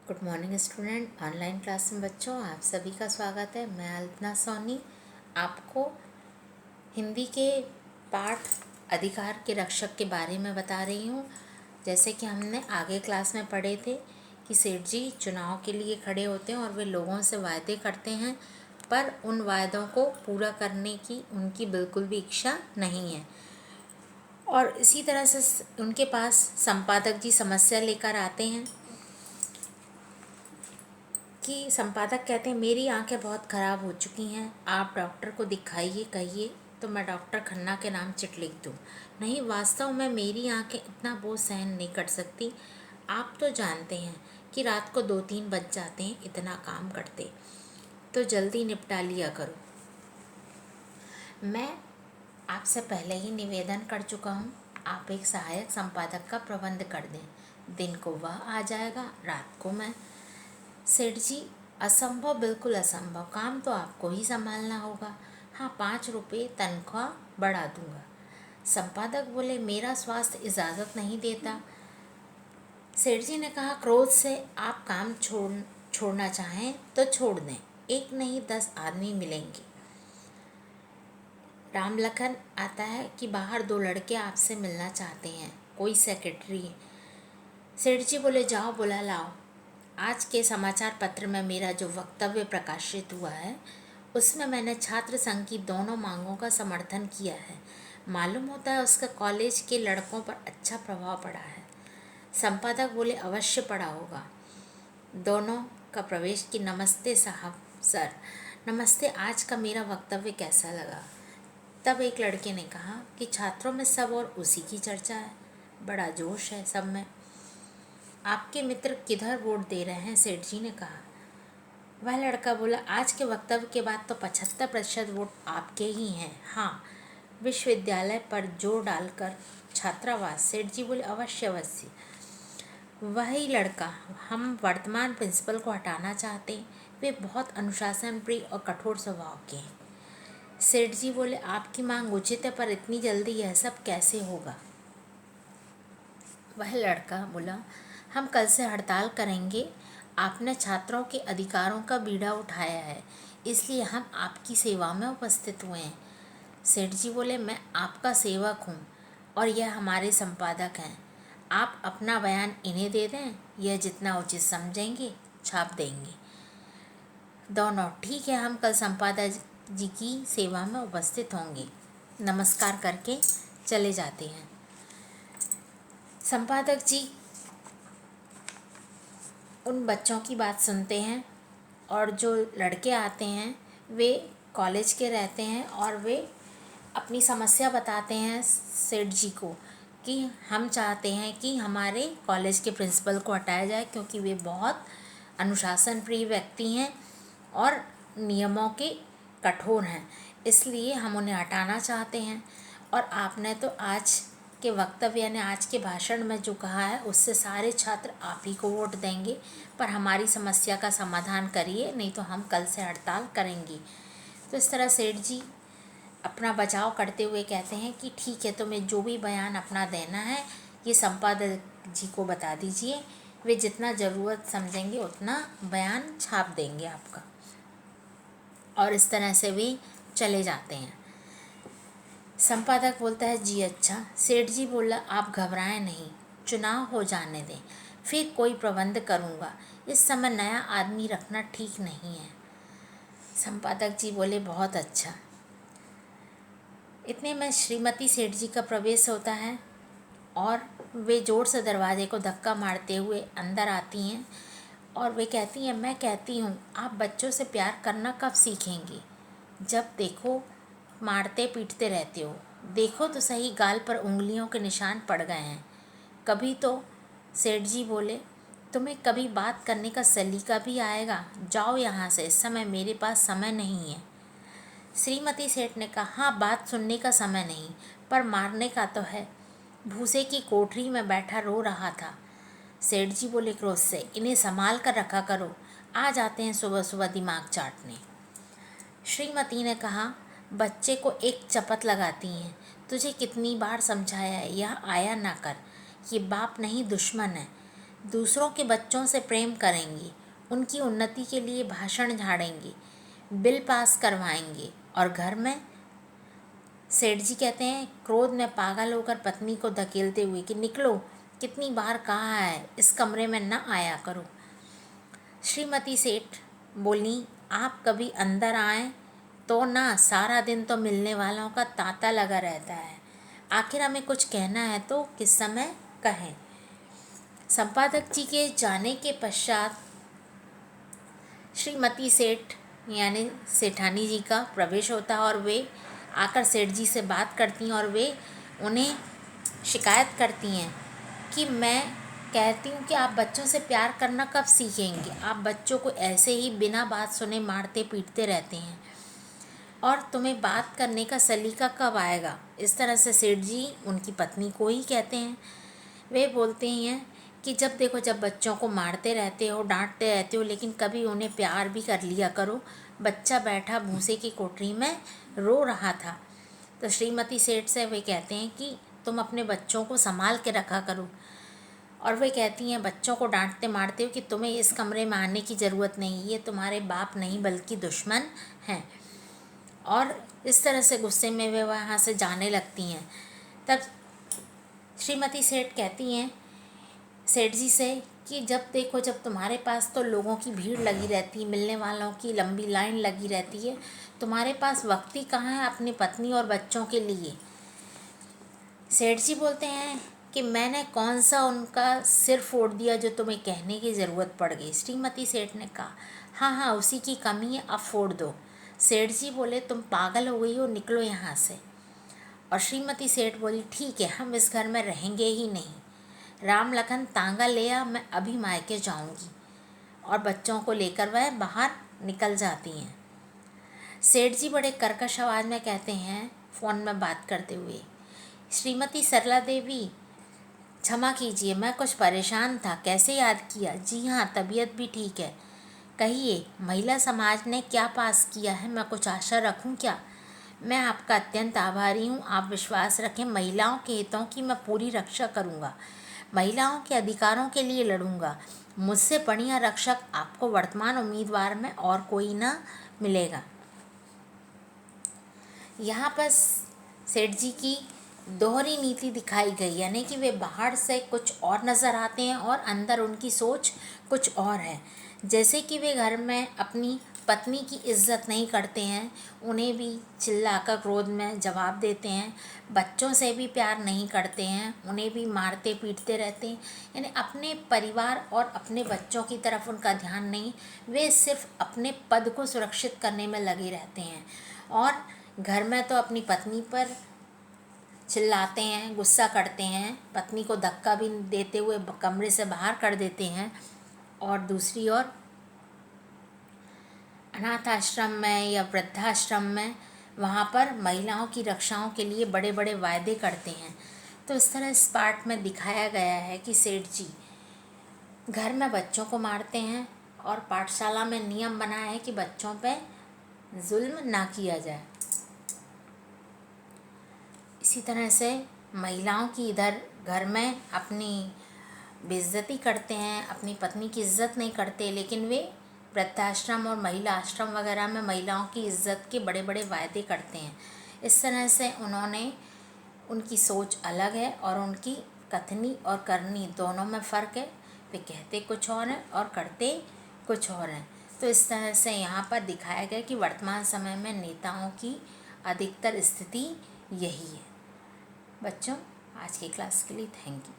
Good morning student. Online class में बच्चों आप सभी का स्वागत है। मैं अल्पना सोनी आपको हिंदी के पाठ अधिकार के रक्षक के बारे में बता रही हूँ। जैसे कि हमने आगे क्लास में पढ़े थे कि सेठ जी चुनाव के लिए खड़े होते हैं और वे लोगों से वायदे करते हैं, पर उन वायदों को पूरा करने की उनकी बिल्कुल भी इच्छा नहीं है। और इसी तरह से उनके पास संपादक जी समस्या लेकर आते हैं कि संपादक कहते हैं मेरी आंखें बहुत ख़राब हो चुकी हैं, आप डॉक्टर को दिखाइए, कहिए तो मैं डॉक्टर खन्ना के नाम चिट लिख दूँ। नहीं, वास्तव में मेरी आंखें इतना बोझ सहन नहीं कर सकती। आप तो जानते हैं कि रात को 2-3 बज जाते हैं इतना काम करते, तो जल्दी निपटा लिया करो। मैं आपसे पहले ही निवेदन कर चुका हूँ, आप एक सहायक संपादक का प्रबंध कर दें। दिन को वह आ जाएगा, रात को मैं। सेठ जी असंभव, बिल्कुल असंभव, काम तो आपको ही संभालना होगा। हाँ, 5 रुपये तनख्वाह बढ़ा दूंगा। संपादक बोले मेरा स्वास्थ्य इजाज़त नहीं देता। सेठ जी ने कहा क्रोध से आप काम छोड़ना चाहें तो छोड़ दें, एक नहीं 10 आदमी मिलेंगे। राम लखन आता है कि बाहर 2 लड़के आपसे मिलना चाहते हैं, कोई सेक्रेटरी है। सेठ जी बोले जाओ बुला लाओ। आज के समाचार पत्र में मेरा जो वक्तव्य प्रकाशित हुआ है उसमें मैंने छात्र संघ की दोनों मांगों का समर्थन किया है। मालूम होता है उसका कॉलेज के लड़कों पर अच्छा प्रभाव पड़ा है। संपादक बोले अवश्य पड़ा होगा। दोनों का प्रवेश की नमस्ते साहब, सर नमस्ते, आज का मेरा वक्तव्य कैसा लगा। तब एक लड़के ने कहा कि छात्रों में सब और उसी की चर्चा है, बड़ा जोश है सब में। आपके मित्र किधर वोट दे रहे हैं, सेठ जी ने कहा। वह लड़का बोला आज के वक्तव्य के बाद तो 75% वोट आपके ही हैं। हाँ, विश्वविद्यालय पर जोर डालकर छात्रावास। सेठ जी बोले अवश्य अवश्य। वही लड़का, हम वर्तमान प्रिंसिपल को हटाना चाहते हैं, वे बहुत अनुशासन प्रिय और कठोर स्वभाव के हैं। सेठ जी बोले आपकी मांग उचित है, पर इतनी जल्दी यह सब कैसे होगा। वह लड़का बोला हम कल से हड़ताल करेंगे। आपने छात्रों के अधिकारों का बीड़ा उठाया है, इसलिए हम आपकी सेवा में उपस्थित हुए हैं। सेठ जी बोले मैं आपका सेवक हूँ और यह हमारे संपादक हैं। आप अपना बयान इन्हें दे दें, यह जितना उचित समझेंगे छाप देंगे। दोनों ठीक है, हम कल संपादक जी की सेवा में उपस्थित होंगे। नमस्कार करके चले जाते हैं। संपादक जी उन बच्चों की बात सुनते हैं और जो लड़के आते हैं वे कॉलेज के रहते हैं और वे अपनी समस्या बताते हैं सेठ जी को कि हम चाहते हैं कि हमारे कॉलेज के प्रिंसिपल को हटाया जाए, क्योंकि वे बहुत अनुशासन प्रिय व्यक्ति हैं और नियमों के कठोर हैं, इसलिए हम उन्हें हटाना चाहते हैं। और आपने तो आज के वक्तव्य यानी आज के भाषण में जो कहा है उससे सारे छात्र आप ही को वोट देंगे, पर हमारी समस्या का समाधान करिए, नहीं तो हम कल से हड़ताल करेंगे। तो इस तरह सेठ जी अपना बचाव करते हुए कहते हैं कि ठीक है, तुम्हें जो भी बयान अपना देना है ये संपादक जी को बता दीजिए, वे जितना ज़रूरत समझेंगे उतना बयान छाप देंगे आपका। और इस तरह से वे चले जाते हैं। संपादक बोलता है जी अच्छा। सेठ जी बोला आप घबराएं नहीं, चुनाव हो जाने दें, फिर कोई प्रबंध करूँगा, इस समय नया आदमी रखना ठीक नहीं है। संपादक जी बोले बहुत अच्छा। इतने में श्रीमती सेठ जी का प्रवेश होता है और वे जोर से दरवाजे को धक्का मारते हुए अंदर आती हैं और वे कहती हैं मैं कहती हूँ आप बच्चों से प्यार करना कब सीखेंगी, जब देखो मारते पीटते रहते हो। देखो तो सही, गाल पर उंगलियों के निशान पड़ गए हैं। कभी तो सेठ जी बोले तुम्हें कभी बात करने का सलीका भी आएगा, जाओ यहाँ से, इस समय मेरे पास समय नहीं है। श्रीमती सेठ ने कहा हाँ, बात सुनने का समय नहीं, पर मारने का तो है। भूसे की कोठरी में बैठा रो रहा था। सेठ जी बोले क्रोध से इन्हें संभाल कर रखा करो, आ जाते हैं सुबह सुबह दिमाग चाटने। श्रीमती ने कहा बच्चे को एक चपत लगाती हैं, तुझे कितनी बार समझाया है यह आया ना कर, ये बाप नहीं दुश्मन है। दूसरों के बच्चों से प्रेम करेंगे, उनकी उन्नति के लिए भाषण झाड़ेंगे, बिल पास करवाएंगे। और घर में सेठ जी कहते हैं क्रोध में पागल होकर पत्नी को धकेलते हुए कि निकलो, कितनी बार कहा है इस कमरे में न आया करो। श्रीमती सेठ बोली, आप कभी अंदर आए तो ना, सारा दिन तो मिलने वालों का तांता लगा रहता है। आखिर हमें कुछ कहना है तो किस समय कहें। संपादक जी के जाने के पश्चात श्रीमती सेठ यानी सेठानी जी का प्रवेश होता है और वे आकर सेठ जी से बात करती हैं और वे उन्हें शिकायत करती हैं कि मैं कहती हूँ कि आप बच्चों से प्यार करना कब सीखेंगे। आप बच्चों को ऐसे ही बिना बात सुने मारते पीटते रहते हैं और तुम्हें बात करने का सलीका कब आएगा। इस तरह से सेठ जी उनकी पत्नी को ही कहते हैं। वे बोलते हैं कि जब देखो जब बच्चों को मारते रहते हो, डांटते रहते हो, लेकिन कभी उन्हें प्यार भी कर लिया करो। बच्चा बैठा भूसे की कोठरी में रो रहा था। तो श्रीमती सेठ से वे कहते हैं कि तुम अपने बच्चों को संभाल के रखा करो। और वे कहती हैं बच्चों को डांटते मारते हो कि तुम्हें इस कमरे में आने की ज़रूरत नहीं, ये तुम्हारे बाप नहीं बल्कि दुश्मन हैं। और इस तरह से गुस्से में वे वहाँ से जाने लगती हैं। तब श्रीमती सेठ कहती हैं सेठ जी से कि जब देखो जब तुम्हारे पास तो लोगों की भीड़ लगी रहती, मिलने वालों की लंबी लाइन लगी रहती है, तुम्हारे पास वक्त ही कहाँ है अपनी पत्नी और बच्चों के लिए। सेठ जी बोलते हैं कि मैंने कौन सा उनका सिर फोड़ दिया जो तुम्हें कहने की ज़रूरत पड़ गई। श्रीमती सेठ ने कहा, हाँ हाँ उसी की कमी है, अब फोड़ दो। सेठ जी बोले, तुम पागल हो गई हो, निकलो यहाँ से। और श्रीमती सेठ बोली, ठीक है, हम इस घर में रहेंगे ही नहीं। राम लखन तांगा ले आ, मैं अभी मायके जाऊंगी। और बच्चों को लेकर वह बाहर निकल जाती हैं। सेठ जी बड़े कर्कश आवाज़ में कहते हैं फ़ोन में बात करते हुए, श्रीमती सरला देवी क्षमा कीजिए, मैं कुछ परेशान था, कैसे याद किया। जी हाँ, तबीयत भी ठीक है। कहिए, महिला समाज ने क्या पास किया है, मैं कुछ आशा रखूं क्या। मैं आपका अत्यंत आभारी हूँ, आप विश्वास रखें, महिलाओं के हितों की मैं पूरी रक्षा करूँगा, महिलाओं के अधिकारों के लिए लड़ूंगा। मुझसे बढ़िया रक्षक आपको वर्तमान उम्मीदवार में और कोई ना मिलेगा। यहाँ पर सेठ जी की दोहरी नीति दिखाई गई, यानी कि वे बाहर से कुछ और नज़र आते हैं और अंदर उनकी सोच कुछ और है। जैसे कि वे घर में अपनी पत्नी की इज्जत नहीं करते हैं, उन्हें भी चिल्लाकर क्रोध में जवाब देते हैं, बच्चों से भी प्यार नहीं करते हैं, उन्हें भी मारते पीटते रहते हैं। यानी अपने परिवार और अपने बच्चों की तरफ उनका ध्यान नहीं, वे सिर्फ अपने पद को सुरक्षित करने में लगे रहते हैं। और घर में तो अपनी पत्नी पर चिल्लाते हैं, गुस्सा करते हैं, पत्नी को धक्का भी देते हुए कमरे से बाहर कर देते हैं। और दूसरी ओर अनाथ आश्रम में या वृद्धाश्रम में वहाँ पर महिलाओं की रक्षाओं के लिए बड़े बड़े वायदे करते हैं। तो इस तरह इस पार्ट में दिखाया गया है कि सेठ जी घर में बच्चों को मारते हैं और पाठशाला में नियम बना है कि बच्चों पे जुल्म ना किया जाए। इसी तरह से महिलाओं की इधर घर में अपनी बेइज्जती करते हैं, अपनी पत्नी की इज्जत नहीं करते, लेकिन वे वृद्धाश्रम और महिला आश्रम वगैरह में महिलाओं की इज्जत के बड़े बड़े वायदे करते हैं। इस तरह से उनकी सोच अलग है और उनकी कथनी और करनी दोनों में फ़र्क है। वे कहते कुछ और हैं और करते कुछ और हैं। तो इस तरह से यहाँ पर दिखाया गया कि वर्तमान समय में नेताओं की अधिकतर स्थिति यही है। बच्चों, आज की क्लास के लिए थैंक यू।